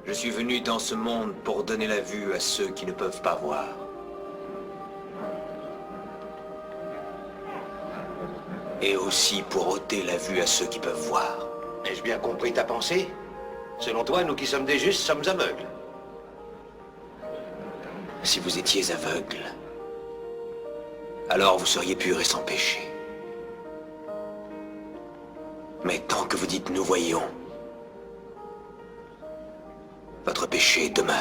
Je suis venu dans ce monde pour donner la vue à ceux qui ne peuvent pas voir. Et aussi pour ôter la vue à ceux qui peuvent voir. Ai-je bien compris ta pensée? Selon toi, nous qui sommes des justes sommes aveugles. Si vous étiez aveugle, alors vous seriez purs et sans péché. Mais tant que vous dites « nous voyons », votre péché demeure.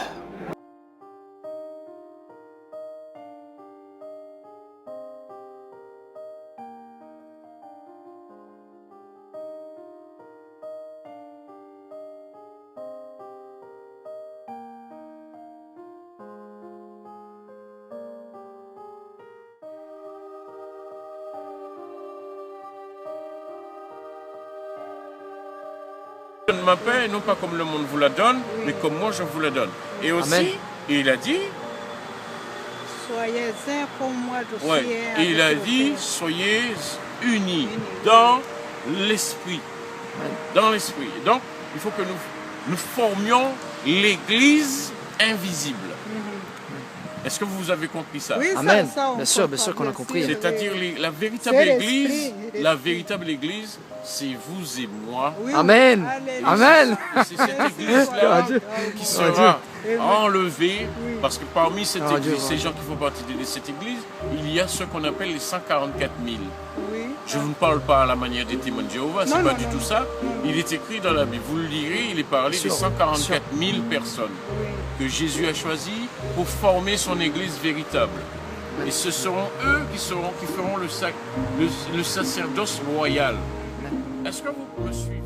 Donne ma paix, non pas comme le monde vous la donne, mais comme moi je vous la donne. Et aussi, Amen. il a dit, Soyez un comme moi je suis ouais, un il a avec le dit, Père. soyez unis dans l'esprit. Dans l'esprit. Donc, il faut que nous formions l'Église invisible. Est-ce que vous avez compris ça? Oui, Amen. ça, on Bien sûr comprend, qu'on a compris. C'est-à-dire la véritable C'est Église, l'esprit. la véritable Église, c'est vous et moi. Oui, Amen. alléluia. Amen. Et c'est cette Église-là Dieu. qui sera Amen. enlevée, parce que parmi cette Oh, Dieu, Église, ces ouais. gens qui font partie de cette Église, il y a ce qu'on appelle les 144 000. Oui. Je ne vous parle pas à la manière des témoins de Jéhovah, c'est Non, pas non, du non, tout non. ça. Il est écrit dans la Bible, vous le lirez, il est parlé Sûr, des 144 000 personnes que Jésus a choisies pour former son Église véritable. Et ce seront eux qui feront le sacerdoce royal. Est-ce que vous me suivez?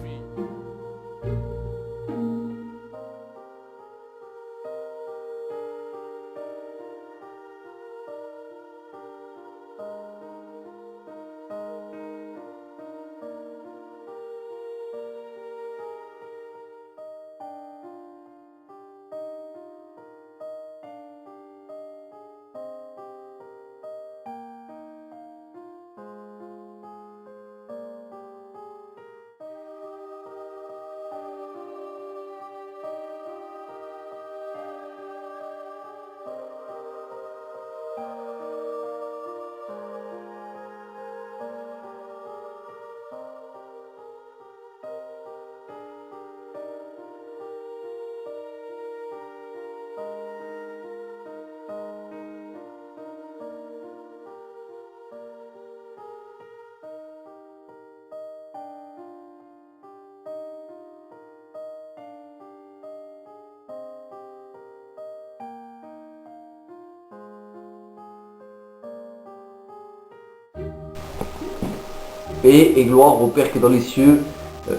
Paix et gloire au Père qui est dans les cieux.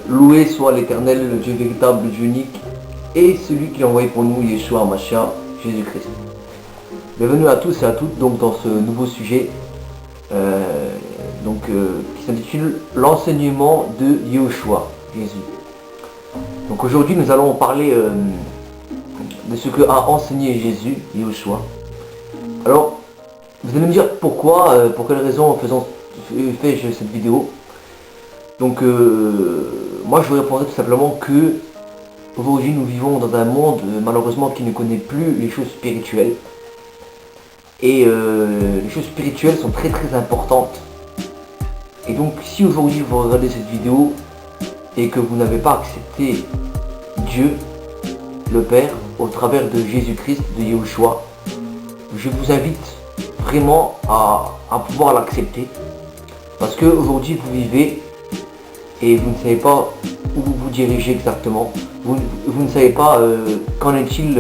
Loué soit l'Éternel, le Dieu véritable, le Dieu unique, et celui qui a envoyé pour nous Yeshua Hamashiach, Jésus-Christ. Bienvenue à tous et à toutes donc dans ce nouveau sujet qui s'intitule l'enseignement de Yeshua, Jésus. Donc aujourd'hui nous allons parler de ce que a enseigné Jésus, Yeshua. Alors vous allez me dire pourquoi, pour quelle raison fais-je cette vidéo. Donc moi je vous répondrai tout simplement que aujourd'hui nous vivons dans un monde malheureusement qui ne connaît plus les choses spirituelles. Et les choses spirituelles sont très très importantes. Et donc si aujourd'hui vous regardez cette vidéo et que vous n'avez pas accepté Dieu, le Père, au travers de Jésus-Christ, de Yeshua, je vous invite vraiment à pouvoir l'accepter. Parce que aujourd'hui vous vivez et vous ne savez pas où vous vous dirigez exactement. Vous ne savez pas qu'en est-il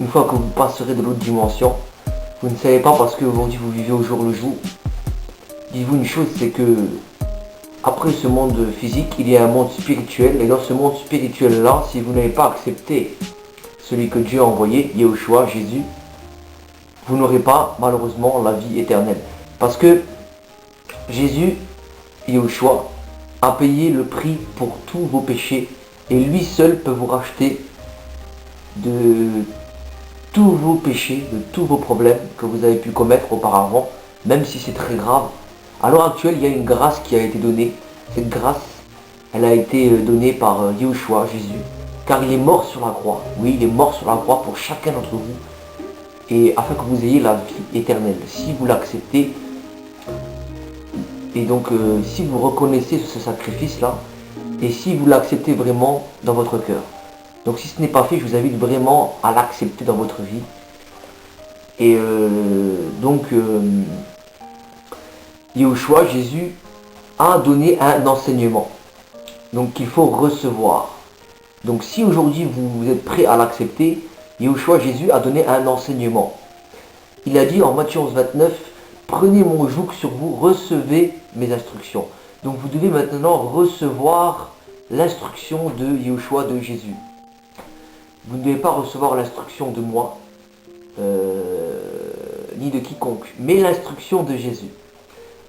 une fois que vous passerez de l'autre dimension. Vous ne savez pas parce qu'aujourd'hui vous vivez au jour le jour. Dites-vous une chose, c'est que après ce monde physique, il y a un monde spirituel. Et dans ce monde spirituel-là, si vous n'avez pas accepté celui que Dieu a envoyé, Yeshua, Jésus, vous n'aurez pas malheureusement la vie éternelle. Parce que Jésus, Yeshua, a payé le prix pour tous vos péchés. Et lui seul peut vous racheter de tous vos péchés, de tous vos problèmes que vous avez pu commettre auparavant, même si c'est très grave. À l'heure actuelle, il y a une grâce qui a été donnée. Cette grâce, elle a été donnée par Yeshua, Jésus. car il est mort sur la croix. Oui, il est mort sur la croix pour chacun d'entre vous, et afin que vous ayez la vie éternelle, si vous l'acceptez. Et donc, si vous reconnaissez ce sacrifice-là, et si vous l'acceptez vraiment dans votre cœur. Donc si ce n'est pas fait, je vous invite vraiment à l'accepter dans votre vie. Et Yahushua, Jésus, a donné un enseignement. Donc qu'il faut recevoir. Donc si aujourd'hui vous êtes prêt à l'accepter, Yahushua, Jésus, a donné un enseignement. Il a dit en Matthieu 11, 29, « Prenez mon joug sur vous, recevez mes instructions. » Donc vous devez maintenant recevoir l'instruction de Yahushua, de Jésus. Vous ne devez pas recevoir l'instruction de moi, ni de quiconque, mais l'instruction de Jésus.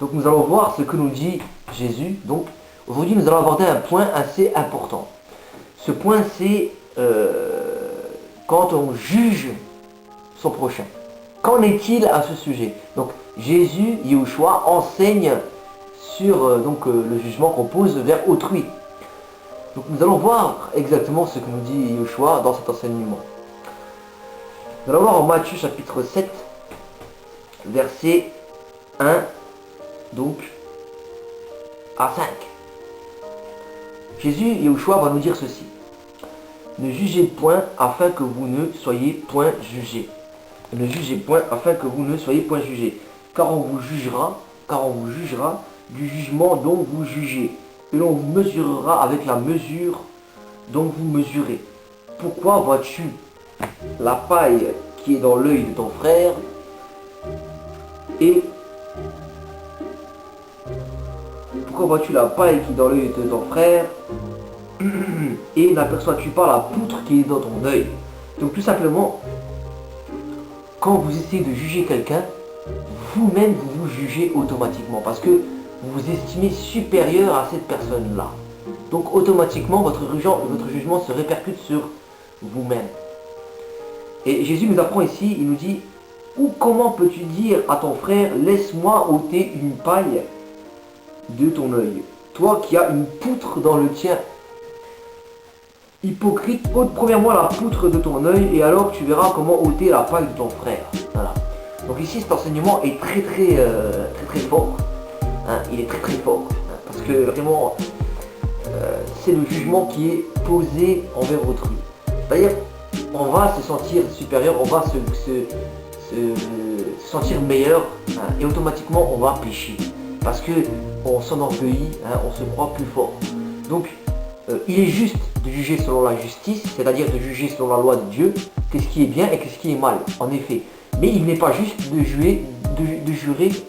Donc nous allons voir ce que nous dit Jésus. Donc aujourd'hui nous allons aborder un point assez important. Ce point c'est quand on juge son prochain. Qu'en est-il à ce sujet? Donc Jésus, Yahushua, enseigne sur le jugement qu'on pose vers autrui. Donc nous allons voir exactement ce que nous dit Yahushua dans cet enseignement. Nous allons voir en Matthieu chapitre 7, verset 1, donc à 5. Jésus, Yahushua, va nous dire ceci. Ne jugez point afin que vous ne soyez point jugés. Ne jugez point afin que vous ne soyez point jugés. Car on vous jugera du jugement dont vous jugez. Et l'on vous mesurera avec la mesure dont vous mesurez. Pourquoi vois-tu la paille qui est dans l'œil de ton frère et pourquoi vois-tu la paille qui est dans l'œil de ton frère et n'aperçois-tu pas la poutre qui est dans ton œil? Donc tout simplement, quand vous essayez de juger quelqu'un, vous-même vous vous jugez automatiquement parce que vous vous estimez supérieur à cette personne-là. Donc automatiquement, votre jugement se répercute sur vous-même. Et Jésus nous apprend ici, il nous dit, ou comment peux-tu dire à ton frère, laisse-moi ôter une paille de ton œil, toi qui as une poutre dans le tien? Hypocrite, ôte premièrement la poutre de ton œil, et alors tu verras comment ôter la paille de ton frère. Voilà. Donc ici, cet enseignement est très fort. Hein, il est très fort, hein, parce que vraiment c'est le jugement qui est posé envers autrui. C'est-à-dire, on va se sentir supérieur, on va se sentir meilleur, hein, et automatiquement on va pécher parce que on s'enorgueillit, hein, on se croit plus fort. Donc il est juste de juger selon la justice, c'est-à-dire de juger selon la loi de Dieu, qu'est-ce qui est bien et qu'est-ce qui est mal, en effet. Mais il n'est pas juste de jurer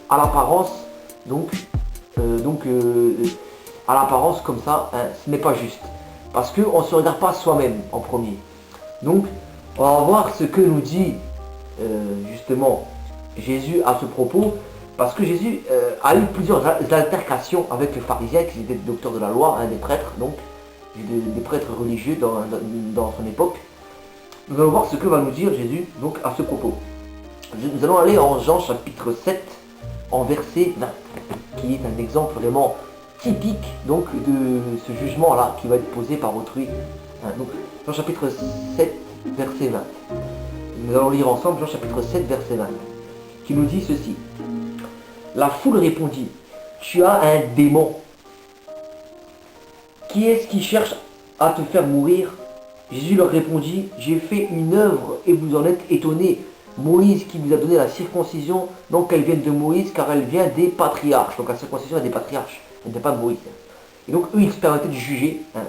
à l'apparence. Donc à l'apparence comme ça, hein, ce n'est pas juste. Parce qu'on ne se regarde pas soi-même en premier. Donc, on va voir ce que nous dit justement Jésus à ce propos. Parce que Jésus a eu plusieurs altercations avec les pharisiens, qui étaient des docteurs de la loi, hein, des prêtres, donc des prêtres religieux dans son époque. Nous allons voir ce que va nous dire Jésus donc à ce propos. Nous allons aller en Jean chapitre 7, en verset 20, qui est un exemple vraiment typique donc de ce jugement-là qui va être posé par autrui. Donc Jean chapitre 7, verset 20. Nous allons lire ensemble Jean chapitre 7, verset 20, qui nous dit ceci. La foule répondit, tu as un démon. Qui est-ce qui cherche à te faire mourir? Jésus leur répondit, j'ai fait une œuvre et vous en êtes étonnés. Moïse qui vous a donné la circoncision, donc elle vient de Moïse car elle vient des patriarches. Donc la circoncision est des patriarches, elle n'est pas de Moïse. Et donc eux ils se permettaient de juger. Hein.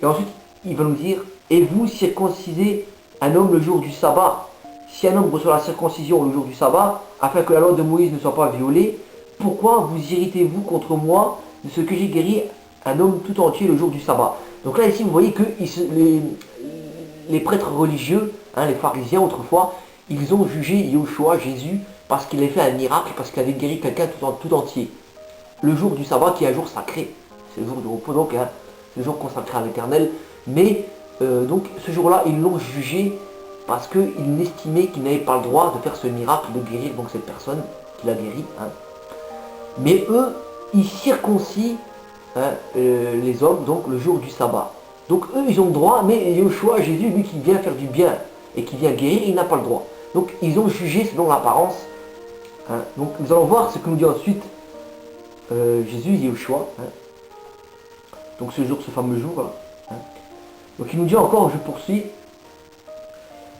Et ensuite il va nous dire, et vous circoncisez un homme le jour du sabbat. Si un homme reçoit la circoncision le jour du sabbat, afin que la loi de Moïse ne soit pas violée, pourquoi vous irritez-vous contre moi de ce que j'ai guéri un homme tout entier le jour du sabbat? Donc là ici vous voyez que les prêtres religieux, hein, les pharisiens autrefois, ils ont jugé Yahushua, Jésus, parce qu'il avait fait un miracle, parce qu'il avait guéri quelqu'un tout entier. Le jour du sabbat qui est un jour sacré, c'est le jour de repos, donc hein, c'est le jour consacré à l'Éternel. Mais donc ce jour-là, ils l'ont jugé parce qu'ils estimaient qu'il n'avait pas le droit de faire ce miracle, de guérir donc cette personne qu'il a guérie. Hein. Mais eux, ils circoncisent, hein, les hommes donc le jour du sabbat. Donc eux, ils ont le droit, mais Yeshua, Jésus, lui qui vient faire du bien et qui vient guérir, il n'a pas le droit. Donc ils ont jugé selon l'apparence. Hein. Donc nous allons voir ce que nous dit ensuite Jésus, Yeshua. Hein. Donc ce jour, ce fameux jour. Là, hein. Donc il nous dit encore, je poursuis.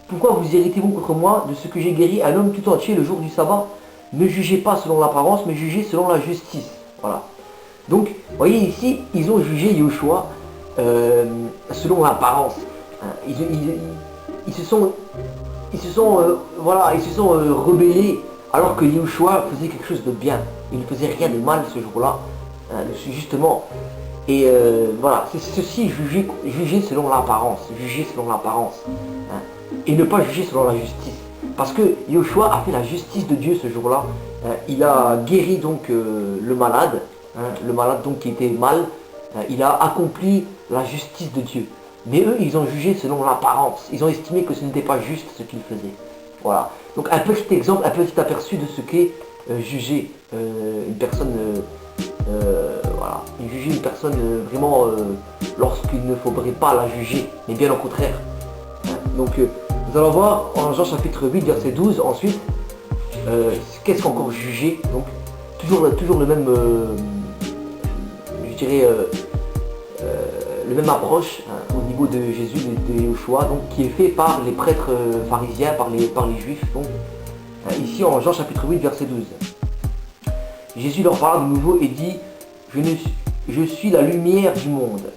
Pourquoi vous irritez-vous contre moi de ce que j'ai guéri un homme tout entier le jour du sabbat? Ne jugez pas selon l'apparence, mais jugez selon la justice. Voilà. Donc, vous voyez ici, ils ont jugé Yeshua selon l'apparence. Hein. Ils se sont rebellés alors que Yeshua faisait quelque chose de bien. Il ne faisait rien de mal ce jour-là, hein, justement. Et voilà, c'est ceci, juger selon l'apparence, hein, et ne pas juger selon la justice. Parce que Yeshua a fait la justice de Dieu ce jour-là. Hein, il a guéri donc le malade donc qui était mal. Il a accompli la justice de Dieu. Mais eux, ils ont jugé selon l'apparence. Ils ont estimé que ce n'était pas juste ce qu'ils faisaient. Voilà. Donc un petit exemple, un petit aperçu de ce qu'est juger une personne. Voilà. Juger une personne vraiment lorsqu'il ne faudrait pas la juger, mais bien au contraire. Hein. Donc nous allons voir en Jean chapitre 8, verset 12, ensuite, qu'est-ce qu'encore juger. Donc toujours le même, je dirais, le même approche hein, au niveau de Jésus, de Yeshua, donc qui est fait par les prêtres pharisiens, par les juifs. Donc, ici en Jean chapitre 8, verset 12. Jésus leur parla de nouveau et dit, je suis la lumière du monde.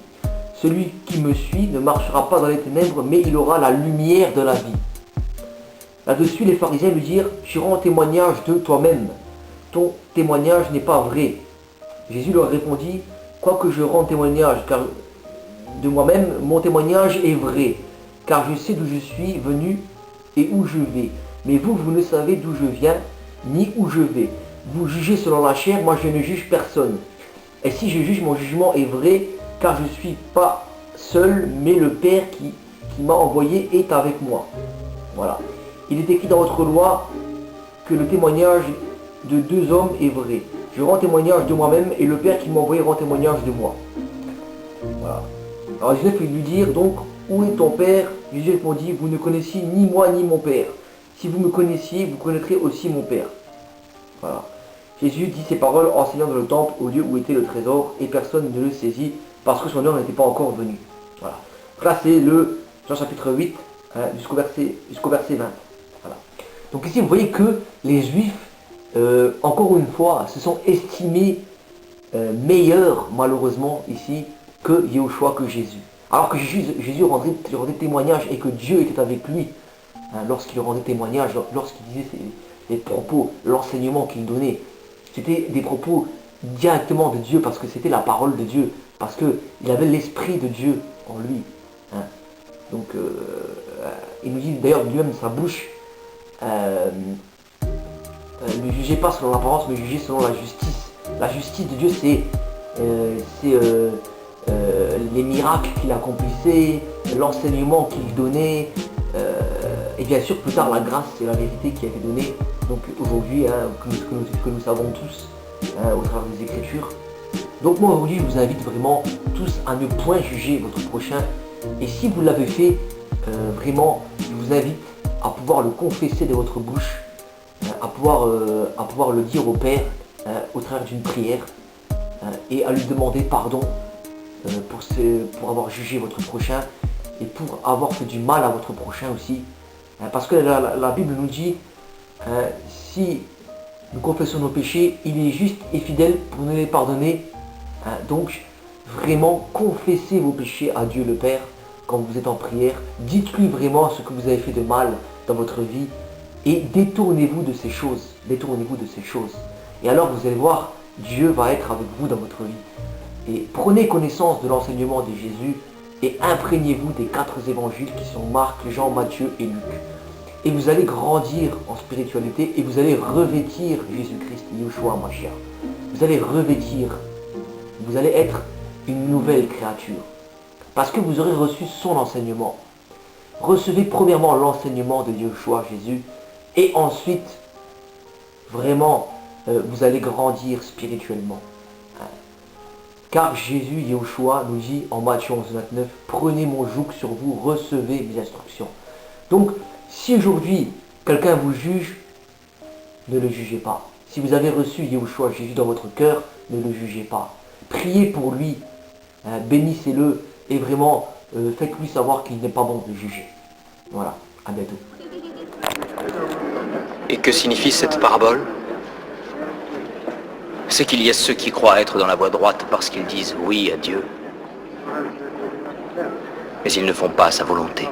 Celui qui me suit ne marchera pas dans les ténèbres, mais il aura la lumière de la vie. Là-dessus, les pharisiens lui dirent, tu rends témoignage de toi-même. Ton témoignage n'est pas vrai. Jésus leur répondit, quoique je rende témoignage car de moi-même, mon témoignage est vrai, car je sais d'où je suis venu et où je vais. Mais vous, vous ne savez d'où je viens, ni où je vais. Vous jugez selon la chair, moi je ne juge personne. Et si je juge, mon jugement est vrai, car je ne suis pas seul, mais le Père qui m'a envoyé est avec moi. Voilà. Il est écrit dans votre loi que le témoignage de deux hommes est vrai. Je rends témoignage de moi-même et le Père qui m'a envoyé rend témoignage de moi. Voilà. Alors Jésus peut lui dire donc, où est ton Père? Jésus répondit, vous ne connaissiez ni moi ni mon Père. Si vous me connaissiez, vous connaîtrez aussi mon Père. Voilà. Jésus dit ces paroles enseignant dans le temple au lieu où était le trésor et personne ne le saisit parce que son heure n'était pas encore venue. Voilà. Là c'est le Jean chapitre 8 hein, jusqu'au verset 20. Voilà. Donc ici vous voyez que les Juifs, encore une fois, se sont estimés meilleurs malheureusement ici que Yeshua, que Jésus. Alors que Jésus rendait témoignage et que Dieu était avec lui hein, lorsqu'il rendait témoignage, lorsqu'il disait les propos, l'enseignement qu'il donnait. C'était des propos directement de Dieu parce que c'était la parole de Dieu, parce qu'il avait l'esprit de Dieu en lui. Hein. Donc il nous dit d'ailleurs lui-même de sa bouche, ne jugez pas selon l'apparence, mais jugez selon la justice. La justice de Dieu, c'est les miracles qu'il accomplissait, l'enseignement qu'il donnait, et bien sûr plus tard la grâce et la vérité qui a été donnée donc aujourd'hui hein, que nous savons tous hein, au travers des Écritures. Donc moi aujourd'hui je vous invite vraiment tous à ne point juger votre prochain, et si vous l'avez fait vraiment je vous invite à pouvoir le confesser de votre bouche, à pouvoir le dire au Père au travers d'une prière et à lui demander pardon pour avoir jugé votre prochain et pour avoir fait du mal à votre prochain aussi. Parce que la Bible nous dit, si nous confessons nos péchés, il est juste et fidèle pour nous les pardonner. Donc vraiment confessez vos péchés à Dieu le Père quand vous êtes en prière. Dites-lui vraiment ce que vous avez fait de mal dans votre vie et détournez-vous de ces choses. Détournez-vous de ces choses. Et alors vous allez voir, Dieu va être avec vous dans votre vie. Et prenez connaissance de l'enseignement de Jésus et imprégnez-vous des 4 évangiles qui sont Marc, Jean, Matthieu et Luc. Et vous allez grandir en spiritualité et vous allez revêtir Jésus-Christ, Yeshua Mashiach. Vous allez revêtir, vous allez être une nouvelle créature. Parce que vous aurez reçu son enseignement. Recevez premièrement l'enseignement de Yeshua Jésus et ensuite, vraiment, vous allez grandir spirituellement. Car Jésus, Yahushua, nous dit en Matthieu 11, 29, prenez mon joug sur vous, recevez mes instructions. Donc, si aujourd'hui, quelqu'un vous juge, ne le jugez pas. Si vous avez reçu Yahushua, Jésus dans votre cœur, ne le jugez pas. Priez pour lui, bénissez-le et vraiment faites-lui savoir qu'il n'est pas bon de juger. Voilà, à bientôt. Et que signifie cette parabole? C'est qu'il y a ceux qui croient être dans la voie droite parce qu'ils disent oui à Dieu, mais ils ne font pas sa volonté.